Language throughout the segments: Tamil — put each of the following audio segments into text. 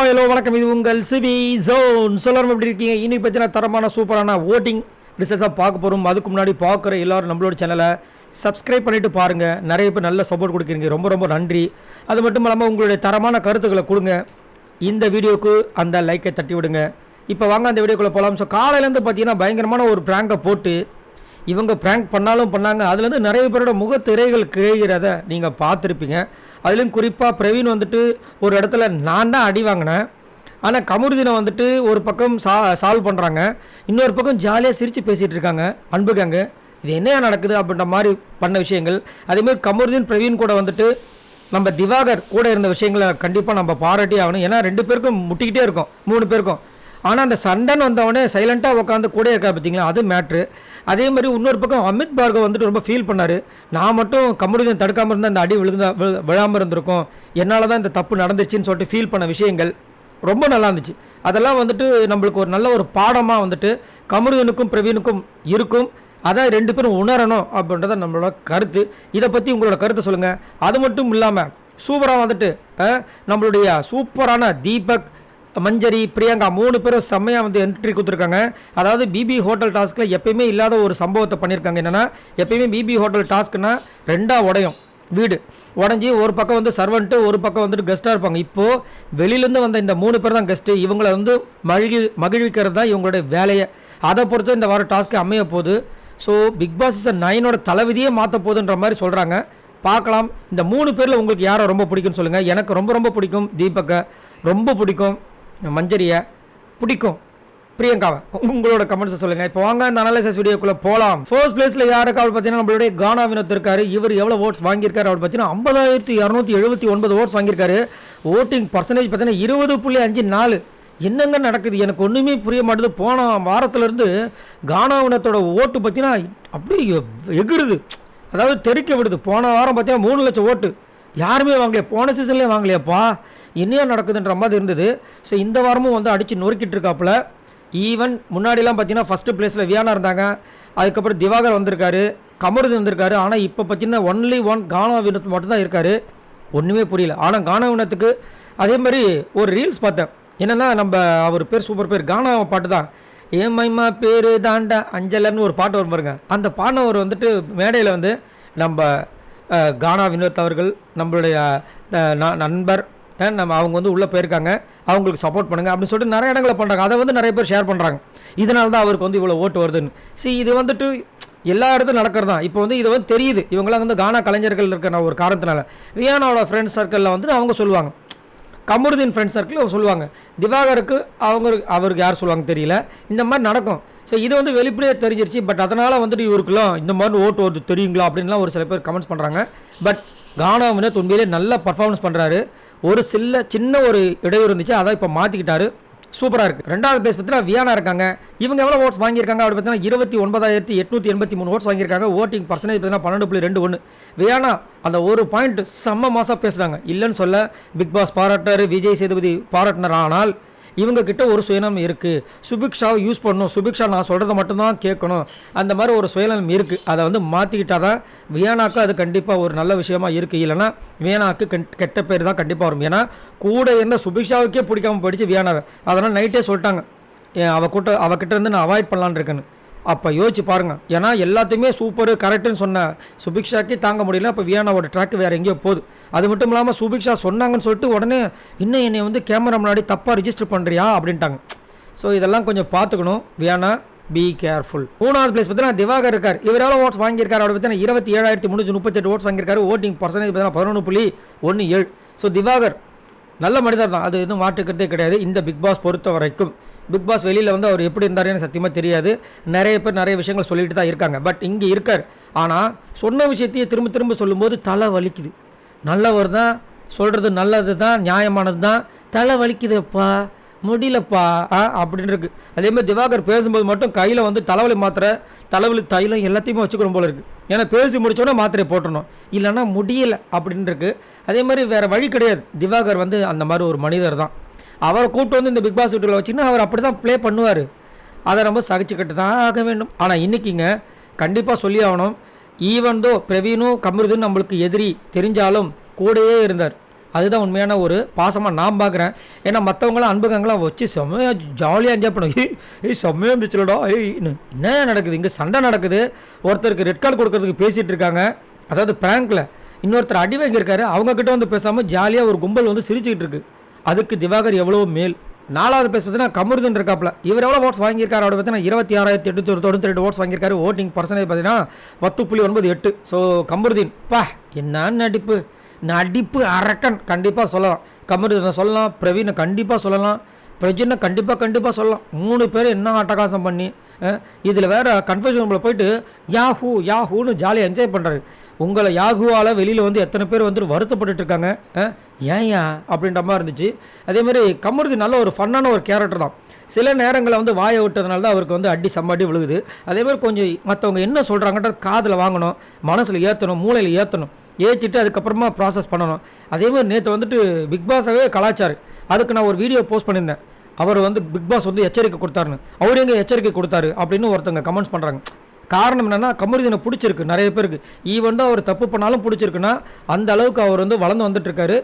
ஹலோ வணக்கம். இது உங்கள் சிவி ஜோன். சொல்லணும் எப்படி இருக்கீங்க? இன்னைக்கு பார்த்தீங்கன்னா தரமான சூப்பரான ஓட்டிங் ரிசல்ட்ஸாக பார்க்க போகிறோம். அதுக்கு முன்னாடி பார்க்குற எல்லோரும் நம்மளோட சேனலை சப்ஸ்கிரைப் பண்ணிவிட்டு பாருங்கள். நிறைய பேர் நல்ல சப்போர்ட் கொடுக்குறீங்க, ரொம்ப ரொம்ப நன்றி. அது மட்டும் இல்லாமல் உங்களுடைய தரமான கருத்துக்களை கொடுங்க. இந்த வீடியோவுக்கு அந்த லைக்கை தட்டி விடுங்க. இப்போ வாங்க அந்த வீடியோக்குள்ளே போகலாம். ஸோ காலையிலேருந்து பார்த்தீங்கன்னா பயங்கரமான ஒரு ப்ராங்கை போட்டு இவங்க ப்ராங்க் பண்ணாங்க. அதுலேருந்து நிறைய பேரோட முகத்திரைகள் கிழிகிறத நீங்கள் பார்த்துருப்பீங்க. அதுலேயும் குறிப்பாக பிரவீன் வந்துட்டு ஒரு இடத்துல நான் தான் அடி வாங்கினேன், ஆனால் கமருதீனை வந்துட்டு ஒரு பக்கம் சால்வ் பண்ணுறாங்க, இன்னொரு பக்கம் ஜாலியாக சிரித்து பேசிகிட்டு இருக்காங்க அன்புக்காங்க. இது என்னையா நடக்குது அப்படின்ற மாதிரி பண்ண விஷயங்கள். அதேமாதிரி கமருதீன் பிரவீன் கூட வந்துட்டு நம்ம திவாகர் கூட இருந்த விஷயங்களை கண்டிப்பாக நம்ம பாராட்டி ஆகணும். ஏன்னா 2 பேருக்கும் முட்டிக்கிட்டே இருக்கும், 3 பேருக்கும். ஆனால் அந்த சண்டைன்னு வந்தவொடனே சைலண்ட்டாக உட்காந்து கூட இருக்கா பார்த்தீங்களா, அது மேட்ரு. அதே மாதிரி இன்னொரு பக்கம் அமித் பார்கவ் வந்துட்டு ரொம்ப ஃபீல் பண்ணார். நான் மட்டும் கமருதீன் தடுக்காமல் இருந்தால் அந்த அடி விழாமல் இருந்திருக்கும், என்னால் தான் இந்த தப்பு நடந்துச்சுன்னு சொல்லிட்டு ஃபீல் பண்ண விஷயங்கள் ரொம்ப நல்லா இருந்துச்சு. அதெல்லாம் வந்துட்டு நம்மளுக்கு ஒரு நல்ல ஒரு பாடமாக வந்துட்டு கமருதீனுக்கும் பிரவீனுக்கும் இருக்கும். அதான் 2 பேரும் உணரணும் அப்படின்றத நம்மளோட கருத்து. இதை பற்றி உங்களோட கருத்தை சொல்லுங்கள். அது மட்டும் இல்லாமல் சூப்பராக வந்துட்டு நம்மளுடைய சூப்பரான தீபக், மஞ்சரி, பிரியங்கா 3 பேரும் செம்மையாக வந்து என்ட்ரி கொடுத்துருக்காங்க. அதாவது பிபி ஹோட்டல் டாஸ்கில் எப்பயுமே இல்லாத ஒரு சம்பவத்தை பண்ணியிருக்காங்க. என்னென்னா, எப்பயுமே பிபி ஹோட்டல் டாஸ்க்குன்னா 2ஆக உடையும், வீடு உடஞ்சி ஒரு பக்கம் வந்து சர்வெண்ட்டு, ஒரு பக்கம் வந்துட்டு கெஸ்ட்டாக இருப்பாங்க. இப்போது வெளியிலேருந்து வந்த இந்த 3 பேர் தான் கெஸ்ட்டு. இவங்களை வந்து மகிழ்விக்கிறது தான் இவங்களுடைய வேலையை. அதை பொறுத்து இந்த வாரம் டாஸ்க்கு அமைய போகுது. ஸோ பிக் பாஸ் சீசன் 9ஓட தலைவிதியே மாற்ற போகுதுன்ற மாதிரி சொல்கிறாங்க. பார்க்கலாம். இந்த 3 பேரில் உங்களுக்கு யாரை ரொம்ப பிடிக்கும்னு சொல்லுங்கள். எனக்கு ரொம்ப ரொம்ப பிடிக்கும் தீபக்கை, ரொம்ப பிடிக்கும் மஞ்சரியை, பிடிக்கும் பிரியங்காவை. உங்களோட கமெண்ட்ஸை சொல்லுங்கள். இப்போ வாங்க இந்த அனாலிசிஸ் வீடியோக்குள்ளே போகலாம். ஃபர்ஸ்ட் பிளேஸில் யாருக்கு அவர் பார்த்தீங்கன்னா நம்மளுடைய கானா வினோத் இருக்காரு. இவர் எவ்வளோ ஓட்ஸ் வாங்கியிருக்காரு அவர் பார்த்தீங்கன்னா 50,279 ஓட்ஸ் வாங்கியிருக்காரு. ஓட்டிங் பர்சன்டேஜ் பார்த்தீங்கன்னா 20.54. என்னங்க நடக்குது, எனக்கு ஒன்றுமே புரிய மாட்டுது. போன வாரத்திலேருந்து கானா வினோத்தோட ஓட்டு பார்த்தீங்கன்னா அப்படியே எகிருது, அதாவது தெறிக்க விடுது. போன வாரம் பார்த்தீங்கன்னா 3 லட்சம் ஓட்டு யாருமே வாங்கலையா, போன சீசன்லேயே வாங்கலையாப்பா, என்னையா நடக்குதுன்ற மாதிரி இருந்தது. ஸோ இந்த வாரமும் வந்து அடித்து நொறுக்கிட்டு இருக்காப்புல. ஈவன் முன்னாடிலாம் பார்த்தீங்கன்னா ஃபஸ்ட்டு பிளேஸில் வியானா இருந்தாங்க, அதுக்கப்புறம் திவாகர் வந்திருக்காரு, கமருதீன் வந்திருக்காரு. ஆனால் இப்போ பார்த்தீங்கன்னா ஒன்லி ஒன் கானா வினோத் மட்டும் தான் இருக்கார். ஒன்றுமே புரியல. ஆனால் கானா வினோத்துக்கு அதே மாதிரி ஒரு ரீல்ஸ் பார்த்தேன். என்னென்னா, நம்ம அவர் பேர் சூப்பர் பேர், கானா பாட்டு தான், ஏன் மைமா பேர் தாண்டா அஞ்சலன்னு ஒரு பாட்டு வரும் பாருங்க. அந்த பாடினவர் வந்துட்டு மேடையில் வந்து நம்ம கானா வினோத் அவர்கள் நம்மளுடைய நண்பர், நம்ம அவங்க வந்து உள்ளே போயிருக்காங்க, அவங்களுக்கு சப்போர்ட் பண்ணுங்கள் அப்படின்னு சொல்லிட்டு நிறைய இடங்களை பண்ணுறாங்க. அதை வந்து நிறைய பேர் ஷேர் பண்ணுறாங்க. இதனால தான் அவருக்கு வந்து இவ்வளோ ஓட்டு வருதுன்னு. இது வந்துட்டு எல்லா இடத்துலையும் நடக்கிறது தான். இப்போ வந்து இது வந்து தெரியுது, இவங்களாம் வந்து கானா கலைஞர்கள் இருக்கிற ஒரு காரணத்தினால. வியானாவோட ஃப்ரெண்ட்ஸ் சர்க்கிளில் வந்து அவங்க சொல்லுவாங்க, கமருதீன் ஃப்ரெண்ட்ஸ் சர்க்கிள் அவங்க சொல்லுவாங்க, திவாகருக்கு அவருக்கு யார் சொல்லுவாங்க தெரியல. இந்த மாதிரி நடக்கும். ஸோ இது வந்து வெளிப்படையாக தெரிஞ்சிருச்சு. பட் அதனால் வந்துட்டு இவருக்குலாம் இந்த மாதிரி ஓட்டு வருது தெரியுங்களா அப்படின்லாம் ஒரு சில பேர் கமெண்ட்ஸ் பண்ணுறாங்க. பட் கானா வினோத் உண்மையிலே நல்லா பர்ஃபார்மன்ஸ் பண்ணுறாரு. ஒரு சின்ன ஒரு இடையூறு இருந்துச்சு, அதை இப்போ மாற்றிக்கிட்டாரு. சூப்பராக இருக்குது. 2வது பிளேஸ் பார்த்தீங்கன்னா வியானா இருக்காங்க. இவங்க எவ்வளோ ஓட்ஸ் வாங்கியிருக்காங்க அப்படி பார்த்தீங்கன்னா 29,883 ஓட்ஸ் வாங்கியிருக்காங்க. ஓட்டிங் பர்சன்டேஜ் பார்த்தீங்கன்னா 12.21. வியானா அந்த ஒரு பாயிண்ட் செம்ம மாதம் பேசுகிறாங்க, இல்லைன்னு சொல்ல. பிக் பாஸ் பாராட்டுறாரு, விஜய் சேதுபதி பாராட்டினார். ஆனால் இவங்க கிட்ட ஒரு சுயநலம் இருக்குது. சுபிக்ஷாவை யூஸ் பண்ணணும், சுபிக்ஷா நான் சொல்கிறத மட்டும்தான் கேட்கணும், அந்த மாதிரி ஒரு சுயநலம் இருக்குது. அதை வந்து மாற்றிக்கிட்டால் தான் வியானாக்கு அது கண்டிப்பாக ஒரு நல்ல விஷயமா இருக்குது. இல்லைனா வியானாக்கு கெட்ட பேர் தான் கண்டிப்பாக வரும். ஏன்னா கூட இருந்த சுபிக்ஷாவுக்கே பிடிக்காமல் போயிடுச்சு வியானாவை. அதனால் நைட்டே சொல்லிட்டாங்க, அவகிட்ட இருந்து நான் அவாய்ட் பண்ணலான்னு இருக்கேன்னு. அப்போ யோசிச்சு பாருங்கள். ஏன்னா எல்லாத்தையுமே சூப்பர் கரெக்டுன்னு சொன்ன சுபிக்ஷாக்கே தாங்க முடியல. அப்போ வியானாவோட ட்ராக் வேறு எங்கேயோ போகுது. அது மட்டும் இல்லாமல் சுபிக்ஷா சொன்னாங்கன்னு சொல்லிட்டு உடனே இன்னும் என்னை வந்து கேமரா முன்னாடி தப்பாக ரிஜிஸ்டர் பண்ணுறியா அப்படின்ட்டாங்க. ஸோ இதெல்லாம் கொஞ்சம் பார்த்துக்கணும். Viana be careful. 3வது பிளேஸ் பார்த்தீங்கன்னா திவாகர் இருக்கார். இவரால் ஓட்ஸ் வாங்கியிருக்காரு அப்படி பார்த்தீங்கன்னா 27,338 ஓட்ஸ் வாங்கியிருக்காரு. ஓட்டிங் பர்சன்டேஜ் பார்த்தீங்கன்னா 11.17. ஸோ திவாகர் நல்ல மனிதர் தான், அது எதுவும் மாற்றுக்கிறதே கிடையாது. இந்த பிக் பாஸ் பொறுத்த வரைக்கும் பிக் பாஸ் வெளியில் வந்து அவர் எப்படி இருந்தாருன்னு சத்தியமாக தெரியாது. நிறைய பேர் நிறைய விஷயங்கள் சொல்லிட்டு தான் இருக்காங்க. பட் இங்கே இருக்கார். ஆனால் சொன்ன விஷயத்தையே திரும்ப திரும்ப சொல்லும்போது தலை வலிக்குது. நல்லவர் தான், சொல்கிறது நல்லது தான், நியாயமானது தான், தலை வலிக்குதுப்பா, முடியலப்பா அப்படின்னு இருக்குது. அதேமாதிரி திவாகர் பேசும்போது மட்டும் கையில் வந்து தலைவலி மாத்திரை, தலைவலி தைலம் எல்லாத்தையுமே வச்சுக்கணும் போல இருக்குது. ஏன்னா பேசி முடிச்சோன்னா மாத்திரையை போட்டணும், இல்லைன்னா முடியலை அப்படின்னு இருக்குது. அதே மாதிரி வேறு வழி கிடையாது. திவாகர் வந்து அந்த மாதிரி ஒரு மனிதர் தான். அவரை கூப்பிட்டு வந்து இந்த பிக் பாஸ் வீட்டில் வச்சிங்கன்னா அவர் அப்படி தான் ப்ளே பண்ணுவார். அதை நம்ம சகிச்சுக்கிட்டு தான் ஆக வேண்டும். ஆனால் இன்றைக்கிங்க கண்டிப்பாக சொல்லி ஆகணும், ஈவன் தோ பிரவீனும் கமருதீன் நம்மளுக்கு எதிரி தெரிஞ்சாலும் கூடயே இருந்தார். அதுதான் உண்மையான ஒரு பாசமாக நான் பார்க்குறேன். ஏன்னா மற்றவங்களாம் அன்புகங்களாம் வச்சு செம்மையாக ஜாலியாக என்ஜாய் பண்ணுவோம். செம்மையாக இருந்துச்சுலடா, என்ன நடக்குது இங்கே, சண்டை நடக்குது, ஒருத்தருக்கு ரெட் கார்டு கொடுக்கறதுக்கு பேசிகிட்டு இருக்காங்க, அதாவது ப்ராங்கில். இன்னொருத்தர் அடி வாங்கியிருக்காரு, அவங்கக்கிட்ட வந்து பேசாமல் ஜாலியாக ஒரு கும்பல் வந்து சிரிச்சுக்கிட்டு இருக்கு. அதுக்கு திவாகர் எவ்வளோ மேல். 4வது பிளேஸ் பார்த்தீங்கன்னா கமருதீன் இருக்காப்புல. இவர் எவ்வளோ ஓட்ஸ் வாங்கியிருக்காரு அப்படி பார்த்தீங்கன்னா 26,892 ஓட்ஸ் வாங்கியிருக்காரு. ஓட்டிங் பர்சன்டேஜ் பார்த்தீங்கன்னா 10.98. ஸோ கமருதீன் பா என்ன நடிப்பு அரக்கன் கண்டிப்பாக சொல்லலாம். கமருதீனை சொல்லலாம், பிரவீனை கண்டிப்பாக சொல்லலாம், பிரஜினை கண்டிப்பாக சொல்லலாம். 3 பேர் என்ன அட்டகாசம் பண்ணி இதில் வேறு கன்ஃபியூஷன் ரூமில் போயிட்டு யாஹூன்னு ஜாலியாக என்ஜாய் பண்ணுறாரு. உங்களை யாகுவால் வெளியில் வந்து எத்தனை பேர் வந்துட்டு வருத்தப்பட்டு இருக்காங்க, ஏன்யா அப்படின்ற மாதிரி இருந்துச்சு. அதேமாதிரி கமருதீன் நல்ல ஒரு ஃபன்னான ஒரு கேரக்டர் தான். சில நேரங்களில் வந்து வாயை விட்டதுனால தான் அவருக்கு வந்து அடி சம்மாடி விழுகுது. அதேமாதிரி கொஞ்சம் மற்றவங்க என்ன சொல்கிறாங்கன்ற காதில் வாங்கணும், மனசில் ஏற்றணும், மூளையில் ஏற்றணும், ஏற்றிட்டு அதுக்கப்புறமா ப்ராசஸ் பண்ணணும். அதேமாதிரி நேற்று வந்துட்டு பிக் பாஸாகவே கலாச்சார். அதுக்கு நான் ஒரு வீடியோ போஸ்ட் பண்ணியிருந்தேன். அவர் வந்து பிக் பாஸ் வந்து எச்சரிக்கை கொடுத்தாருன்னு. அவர் எங்கே எச்சரிக்கை கொடுத்தாரு அப்படின்னு ஒருத்தங்க கமெண்ட்ஸ் பண்ணுறாங்க. காரணம் என்னென்னா கமருதீனை பிடிச்சிருக்கு நிறைய பேருக்கு. ஈவன் தான் அவர் தப்பு பண்ணாலும் பிடிச்சிருக்குன்னா அந்த அளவுக்கு அவர் வந்து வளர்ந்து வந்துட்டுருக்காரு.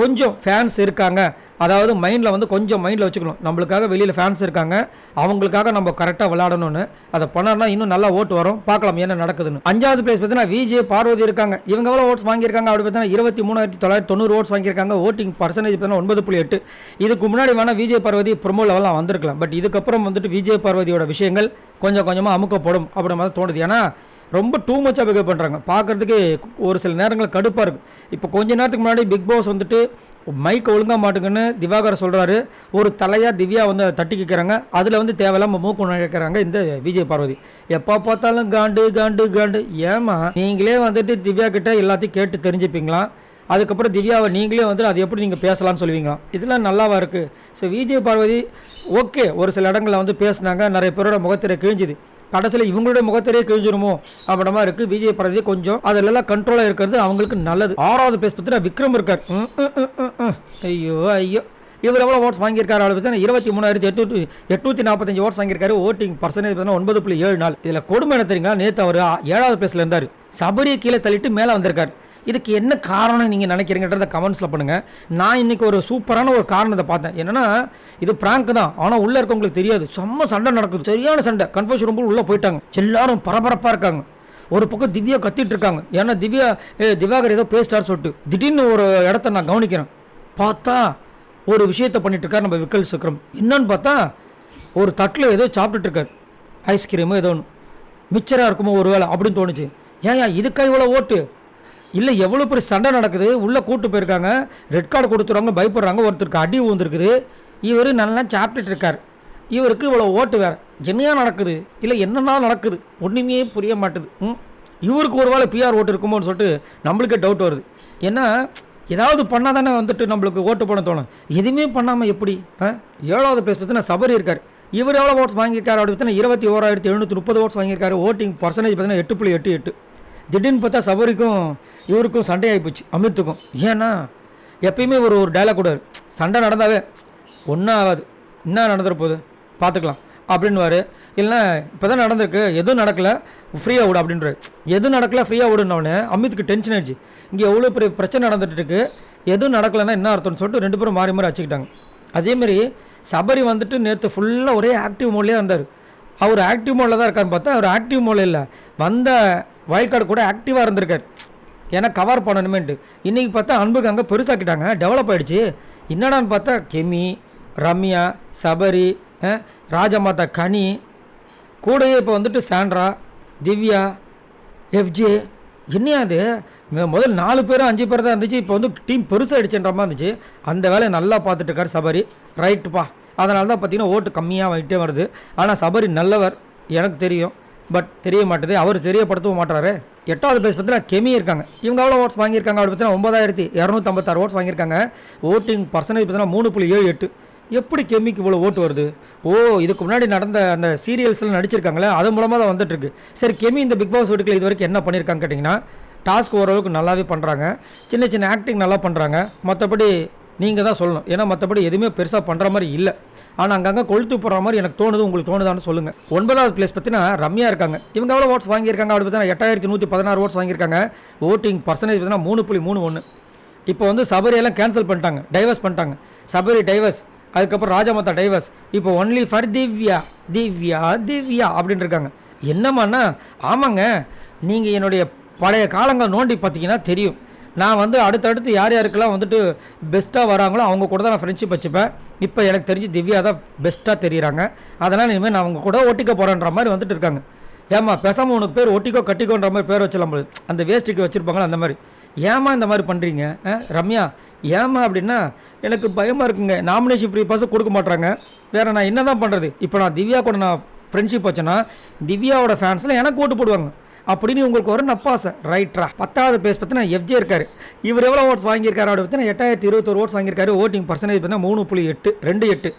கொஞ்சம் ஃபேன்ஸ் இருக்காங்க, அதாவது மைண்டில் வந்து கொஞ்சம் மைண்டில் வச்சுக்கணும், நம்மளுக்காக வெளியில் ஃபேன்ஸ் இருக்காங்க, அவங்களுக்காக நம்ம கரெக்டாக விளையாடணும்னு. அதை பண்ணார்னா இன்னும் நல்லா ஓட்டு வரும். பார்க்கலாம் என்ன நடக்குதுன்னு. 5வது பிளேஸ் பார்த்தீங்கன்னா விஜய் பார்வதி இருக்காங்க. இவங்க எவ்வளோ ஓட்ஸ் வாங்கியிருக்காங்க அப்படி பார்த்தீங்கன்னா 23,990 ஓட்ஸ் வாங்கியிருக்காங்க. ஓட்டிங் பர்சன்டேஜ் பார்த்தீங்கன்னா 9.8. இதுக்கு முன்னாடி வேணால் விஜய் பார்வதி ப்ரொமோ லெவலாம் வந்திருக்கலாம். பட் இதுக்கப்புறம் வந்துட்டு விஜய் பார்வதியோட விஷயங்கள் கொஞ்சம் கொஞ்சமாக அமுக்கப்படும் அப்படி மாதிரி தோணுது. ஏன்னா ரொம்ப டூ மச்சாக பிகேவ் பண்ணுறாங்க. பார்க்குறதுக்கு ஒரு சில நேரங்களில் கடுப்பாக இருக்குது. இப்போ கொஞ்ச நேரத்துக்கு முன்னாடி பிக் பாஸ் வந்துட்டு மைக் ஒழுங்காக மாட்டுங்கன்னு திவாகர் சொல்கிறாரு. ஒரு தலையாக திவ்யா வந்து தட்டி கேட்குறாங்க. அதில் வந்து தேவையில்லாமல் மூக்கு நுழைக்கிறாங்க இந்த விஜய் பார்வதி. எப்போ பார்த்தாலும் காண்டு. ஏமா நீங்களே வந்துட்டு திவ்யா கிட்ட எல்லாத்தையும் கேட்டு தெரிஞ்சுப்பீங்களா? அதுக்கப்புறம் திவ்யாவை நீங்களே வந்துட்டு அது எப்படி நீங்கள் பேசலாம்னு சொல்லுவீங்களா? இதெல்லாம் நல்லாவா இருக்குது? ஸோ விஜய் பார்வதி ஓகே, ஒரு சில இடங்களில் வந்து பேசுனாங்க, நிறைய பேரோட முகத்திரை கிழிஞ்சுது. கடைசியில் இவங்களுடைய முகத்திரையே கிழிஞ்சிருமோ அப்படின்ற மாதிரி இருக்குது. விஜய் பார்வதி கொஞ்சம் அதிலெல்லாம் கண்ட்ரோலாக இருக்கிறது அவங்களுக்கு நல்லது. 6வது பேஸ் பார்த்தீங்கன்னா விக்ரம் இருக்கார். ஐயோ இவர் எவ்வளோ ஓட்ஸ் வாங்கியிருக்காரு அப்படி பார்த்தீங்கன்னா 23,845 ஓட்ஸ் வாங்கியிருக்காரு. ஓட்டிங் பர்சன்டேஜ் பார்த்தீங்கன்னா 9.74. இதில் கொடுமை என்ன தெரியுங்களா, நேற்று அவர் 7வது பிளேஸில் இருந்தார், சபரியை கீழே தள்ளிட்டு மேலே வந்திருக்காரு. இதுக்கு என்ன காரணம் நீங்கள் நினைக்கிறீங்கன்றத கமெண்ட்ஸில் பண்ணுங்கள். நான் இன்றைக்கி ஒரு சூப்பரான ஒரு காரணத்தை பார்த்தேன். என்னென்னா இது ப்ராங்க் தான், ஆனால் உள்ளே இருக்கவங்களுக்கு தெரியாது. செம்ம சண்டை நடக்குது, சரியான சண்டை. கன்ஃபியூஷன் ரூம் உள்ளே போயிட்டாங்க, எல்லாரும் பரபரப்பாக இருக்காங்க. ஒரு பக்கம் திவ்யா கத்திட்டு இருக்காங்க. ஏன்னா திவாகர் ஏதோ பேசிட்டார் சொல்லிட்டு திடீர்னு ஒரு இடத்த நான் கவனிக்கிறேன். பார்த்தா ஒரு விஷயத்தை பண்ணிட்டு இருக்காரு நம்ம விக்கல் சுக்ரம். என்னன்னு பார்த்தா ஒரு தட்டில் ஏதோ சாப்பிட்டுட்டு இருக்காரு, ஐஸ்கிரீமோ ஏதோ ஒன்று, மிச்சராக இருக்குமோ ஒரு வேளை அப்படின்னு தோணுச்சு. ஏன் இதுக்காக இவ்வளோ ஓட்டு இல்லை, எவ்வளோ பெரிய சண்டை நடக்குது, உள்ளே கூட்டு போயிருக்காங்க, ரெட் கார்டு கொடுத்துருவாங்க, பயப்படுறாங்க, ஒருத்தருக்கு அடி ஊந்துருக்குது, இவர் நல்லா சாப்பிட்டுட்டு இருக்கார், இவருக்கு இவ்வளோ ஓட்டு வேறு. என்னையா நடக்குது, இல்லை என்னென்னா நடக்குது ஒன்றுமே புரிய மாட்டுது. இவருக்கு ஒரு வேளை பிஆர் ஓட்டு இருக்குமோன்னு சொல்லிட்டு நம்மளுக்கே டவுட் வருது. ஏன்னா ஏதாவது பண்ணால் தானே வந்துட்டு நம்மளுக்கு ஓட்டு போட தோணும், எதுவுமே பண்ணாமல் எப்படி? 7வது பிளேஸ் பார்த்தீங்கன்னா சபரி இருக்கார். இவர் எவ்வளோ ஓட்ஸ் வாங்கியிருக்காரு அப்படி பார்த்தீங்கன்னா 21,730 ஓட்ஸ் வாங்கியிருக்காரு. ஓட்டிங் பர்சன்டேஜ் பார்த்தீங்கன்னா 8.88. திடீர்னு பார்த்தா சபரிக்கும் இவருக்கும் சண்டை ஆகிப்போச்சு, அமித்துக்கும். ஏன்னா எப்பயுமே ஒரு டைலாக் கூட, சண்டை நடந்தாவே ஒன்றும் ஆகாது, என்ன நடந்துட போகுது பார்த்துக்கலாம் அப்படின்வாரு. இல்லைன்னா இப்போ தான் நடந்திருக்கு, எதுவும் நடக்கலை ஃப்ரீயாக விடு அப்படின்றாரு. எதுவும் நடக்கலை ஃப்ரீயாக விடுனோடனே அமித்துக்கு டென்ஷன் ஆயிடுச்சு. இங்கே எவ்வளோ பெரிய பிரச்சனை நடந்துட்டு இருக்கு, எதுவும் நடக்கலைன்னா என்ன அர்த்தம்னு சொல்லிட்டு 2 பேரும் மாறி வச்சுக்கிட்டாங்க. அதேமாரி சபரி வந்துட்டு நேற்று ஃபுல்லாக ஒரே ஆக்டிவ் மோட்லேயே இருந்தார். அவர் ஆக்டிவ் மோடில் தான் இருக்கான்னு பார்த்தா அவர் ஆக்டிவ் மோடில் இல்லை, வந்த வைல்ட் கார்டு கூட ஆக்டிவாக இருந்திருக்கார். ஏன்னா கவர் பண்ணணுமேன்ட்டு. இன்றைக்கி பார்த்தா அன்புக்கு அங்கே பெருசாக்கிட்டாங்க, டெவலப் ஆகிடுச்சு. என்னடான்னு பார்த்தா கெமி, ரம்யா, சபரி, ராஜமாதா கனி, கூடயே இப்போ வந்துட்டு சாண்ட்ரா, திவ்யா, எஃப்ஜே. என்னையா அது, முதல் 4 பேரும் 5 பேர் தான் இருந்துச்சு, இப்போ வந்து டீம் பெருசாகிடுச்சுன்ற மாதிரி இருந்துச்சு. அந்த வேலையை நல்லா பார்த்துட்டு இருக்கார் சபரி. ரைட்டுப்பா, அதனால தான் பார்த்தீங்கன்னா ஓட்டு கம்மியாக வாங்கிட்டே வருது. ஆனால் சபரி நல்லவர் எனக்கு தெரியும், பட் தெரிய மாட்டேது, அவர் தெரியப்படுத்தவும் மாட்டாரு. 8வது பிளேஸ் பார்த்தீங்கன்னா கெமி இருக்காங்க. இவங்க எவ்வளோ ஓட்ஸ் வாங்கியிருக்காங்க அப்படி பார்த்தீங்கன்னா 9,256 ஓட்ஸ் வாங்கியிருக்காங்க. ஓட்டிங் பர்சன்டேஜ் பார்த்தீங்கன்னா 3.78. எப்படி கெமிக்கு இவ்வளோ ஓட்டு வருது? இதுக்கு முன்னாடி நடந்த அந்த சீரியல்ஸ்லாம் நடிச்சிருக்காங்களே, அது மூலமாக தான் வந்துட்டுருக்கு. சரி, கெமி இந்த பிக் பாஸ் வீட்டுக்கு இது வரைக்கும் என்ன பண்ணியிருக்காங்க கேட்டிங்கன்னா, டாஸ்க் ஓரளவுக்கு நல்லாவே பண்ணுறாங்க, சின்ன சின்ன ஆக்டிங் நல்லா பண்ணுறாங்க. மற்றபடி நீங்கள் தான் சொல்லணும், ஏன்னா மற்றபடி எதுவுமே பெருசாக பண்ணுற மாதிரி இல்லை. ஆனால் அங்கங்கே கொளுத்து போடுற மாதிரி எனக்கு தோணுது, உங்களுக்கு தோணுதான்னு சொல்லுங்கள். 9வது பிளேஸ் பார்த்தீங்கன்னா ரம்யா இருக்காங்க. இவங்க எவ்வளோ ஓட்ஸ் வாங்கியிருக்காங்க அப்படி பார்த்தீங்கன்னா 8,116 ஓட்ஸ் வாங்கியிருக்காங்க. ஓட்டிங் பர்சன்டேஜ் பார்த்தீங்கன்னா 3.31. இப்போ வந்து சபரியெல்லாம் கேன்சல் பண்ணிட்டாங்க, டைவர்ஸ் பண்ணிட்டாங்க. சபரி டைவர்ஸ், அதுக்கப்புறம் ராஜமாதா டைவர்ஸ், இப்போ ஒன்லி ஃபார் திவ்யா திவ்யா திவ்யா அப்படின்னு இருக்காங்க. என்னம்மாண்ணா? ஆமாங்க, நீங்கள் என்னுடைய பழைய காலங்கள் நோண்டி பார்த்தீங்கன்னா தெரியும். நான் வந்து அடுத்தடுத்து யார் யாருக்கெல்லாம் வந்துட்டு பெஸ்ட்டாக வராங்களோ அவங்க கூட தான் நான் ஃப்ரெண்ட்ஷிப் வச்சுப்பேன். இப்போ எனக்கு தெரிஞ்சு திவ்யா தான் பெஸ்ட்டாக தெரியுறாங்க. அதனால் இனிமேல் நான் அவங்க கூட ஒட்டிக்க போகிறேன்ற மாதிரி வந்துட்டு இருக்காங்க. ஏம்மா பேசாமல் உனக்கு பேர் ஒட்டிக்கோ கட்டிக்கோன்ற மாதிரி பேர் வச்சிடலாம் போது, அந்த வேஸ்ட்டுக்கு வச்சுருப்பாங்களா அந்த மாதிரி. ஏம்மா இந்த மாதிரி பண்ணுறீங்க ரம்யா? ஏம்மா அப்படின்னா எனக்கு பயமாக இருக்குங்க. நாமினேஷன் ஃப்ரீ பாஸ் கொடுக்க மாட்டாங்க, வேறு நான் என்ன தான் பண்ணுறது? இப்போ நான் திவ்யா கூட நான் ஃப்ரெண்ட்ஷிப் வச்சேன்னா திவ்யாவோட ஃபேன்ஸில் எனக்கு ஓட்டு போடுவாங்க அப்படின்னு உங்களுக்கு ஒரு நப்பாசை. ரைட்ரா? 10வது பேஸ் பார்த்தீங்கன்னா எஃப்ஜே இருக்கார். இவர் எவ்வளோ ஓட்ஸ் வாங்கியிருக்காரு அப்படி பார்த்தீங்கன்னா 8021 ஓட்ஸ் வாங்கியிருக்காரு. ஓட்டிங் பர்சன்டேஜ் பார்த்தீங்கன்னா 3.8.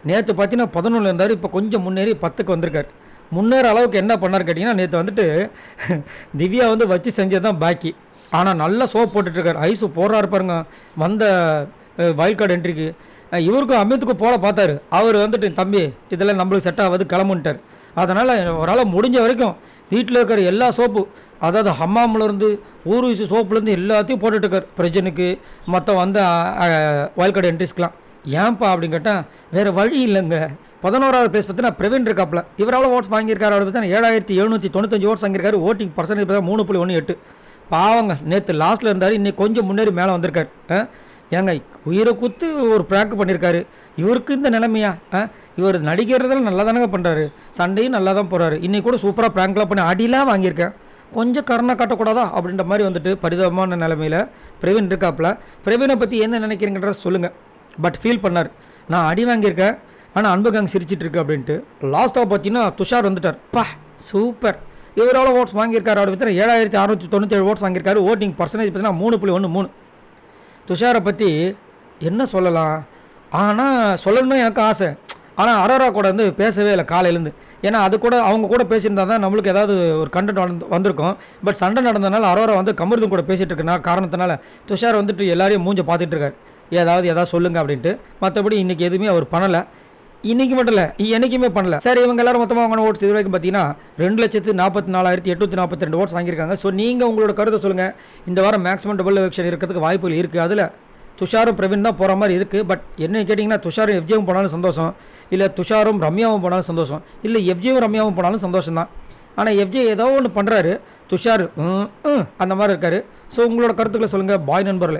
நேற்று பார்த்தீங்கன்னா 11 இருந்தார், இப்போ கொஞ்சம் முன்னேறி 10க்கு வந்திருக்காரு. முன்னேற அளவுக்கு என்ன பண்ணார் கேட்டிங்கன்னா, நேற்று வந்துட்டு திவ்யா வந்து வச்சு செஞ்சது தான் பாக்கி. ஆனால் நல்லா சோப் போட்டுட்ருக்கார். ஐஸு போடுறாரு பாருங்க வந்த வைல்ட் கார்டு என்ட்ரிக்கு. இவருக்கும் அமித்துக்கும் போல பார்த்தாரு. அவர் வந்துட்டு தம்பி இதெல்லாம் நம்மளுக்கு செட் ஆகாது கிளம்புன்ட்டார். அதனால் அவரால் முடிஞ்ச வரைக்கும் வீட்டில் இருக்கிற எல்லா சோப்பு, அதாவது ஹம்மாம்லேருந்து ஊர்வசி சோப்புலேருந்து எல்லாத்தையும் போட்டுட்ருக்கார். பிரஜனுக்கு மற்ற வந்த வைல்ட் கார்டு என்ட்ரிஸ்க்கெலாம். ஏன்ப்பா அப்படின்னு கேட்டால் வேறு வழி இல்லைங்க. 11வது பிளேஸ் பார்த்தீங்கன்னா பிரவீன் இருக்காப்புல. இவர் எவ்வளோ ஓட்ஸ் வாங்கியிருக்காரு அப்படி பார்த்தீங்கன்னா 7795 ஓட்ஸ் வாங்கியிருக்காரு. ஓட்டிங் பர்சன்டேஜ் பார்த்தா 3.18. பாவங்க, நேற்று லாஸ்ட்டில் இருந்தார், இன்னைக்கு கொஞ்சம் முன்னேறி மேலே வந்திருக்காரு. ஏங்க உயிரை குத்து ஒரு ப்ராங்க் பண்ணியிருக்காரு. இவருக்கு இந்த நிலைமையா? இவர் நடிக்கிறதில் நல்லா தானங்க பண்ணுறாரு, சண்டையும் நல்லா தான் போகிறாரு. இன்றைக்கி கூட சூப்பராக ப்ராங்க்லாம் பண்ணி அடிலாம் வாங்கியிருக்கேன். கொஞ்சம் கருணை காட்டக்கூடாதா அப்படின்ற மாதிரி வந்துட்டு பரிதாபமான நிலைமையில் பிரவீன் இருக்காப்புல. பிரவீனை பற்றி என்ன நினைக்கிறீங்கன்றத சொல்லுங்கள். பட் ஃபீல் பண்ணார், நான் அடி வாங்கியிருக்கேன் ஆனால் அன்புகாங்க சிரிச்சிட்டு இருக்கு அப்படின்ட்டு. லாஸ்ட்டாக பார்த்தீங்கன்னா துஷார் வந்துட்டார். பா சூப்பர். இவர் எவ்வளோ ஓட்ஸ் வாங்கியிருக்காரு அப்படி பார்த்தீங்கன்னா 7697 ஓட்ஸ் வாங்கியிருக்காரு. ஓட்டிங் பர்சன்டேஜ் பார்த்தீங்கன்னா 3.13. துஷாரை பற்றி என்ன சொல்லலாம்? ஆனால் சொல்லணும்னு எனக்கு ஆசை. ஆனால் அரோரா கூட வந்து பேசவே இல்லை காலையிலேருந்து. ஏன்னா அது கூட அவங்க கூட பேசியிருந்தா தான் நம்மளுக்கு ஏதாவது ஒரு கண்டென்ட் வந்திருக்கும். பட் சண்டை நடந்ததுனால அரோரா வந்து கமருதும் கூட பேசிகிட்டு இருக்கனா காரணத்தினால துஷார் வந்துட்டு எல்லாரையும் மூஞ்ச பார்த்துட்டு இருக்காரு. ஏதாவது சொல்லுங்கள் அப்படின்ட்டு. மற்றபடி இன்றைக்கி எதுவுமே அவர் பண்ணலை. இன்றைக்கி மட்டும் இல்லை, என்றைக்குமே பண்ணல. சரி, இவங்க எல்லாரும் மொத்தமாக வாங்கின ஓட்ஸ் இது வரைக்கும் பார்த்தீங்கன்னா 2,44,842 ஓட்ஸ் வாங்கியிருக்காங்க. ஸோ நீங்கள் உங்களோட கருத்தை சொல்லுங்கள். இந்த வாரம் மேக்ஸிமம் டபுள் எலெக்ஷன் இருக்கிறதுக்கு வாய்ப்புகள் இருக்குது. அதில் துஷாரும் பிரவீன் தான் போகிற மாதிரி இருக்குது. பட் என்ன கேட்டிங்கன்னா துஷாரும் எஃப்ஜேவும் போனாலும் சந்தோஷம், இல்லை துஷாரும் ரம்யாவும் போனாலும் சந்தோஷம், இல்லை எஃப்ஜேவும் ரம்யாவும் போனாலும் சந்தோஷம் தான். ஆனால் எஃப்ஜே ஏதோ ஒன்று பண்ணுறாரு, துஷார் அந்த மாதிரி இருக்கார். ஸோ உங்களோட கருத்துக்களை சொல்லுங்கள். பாய் நண்பர்களே.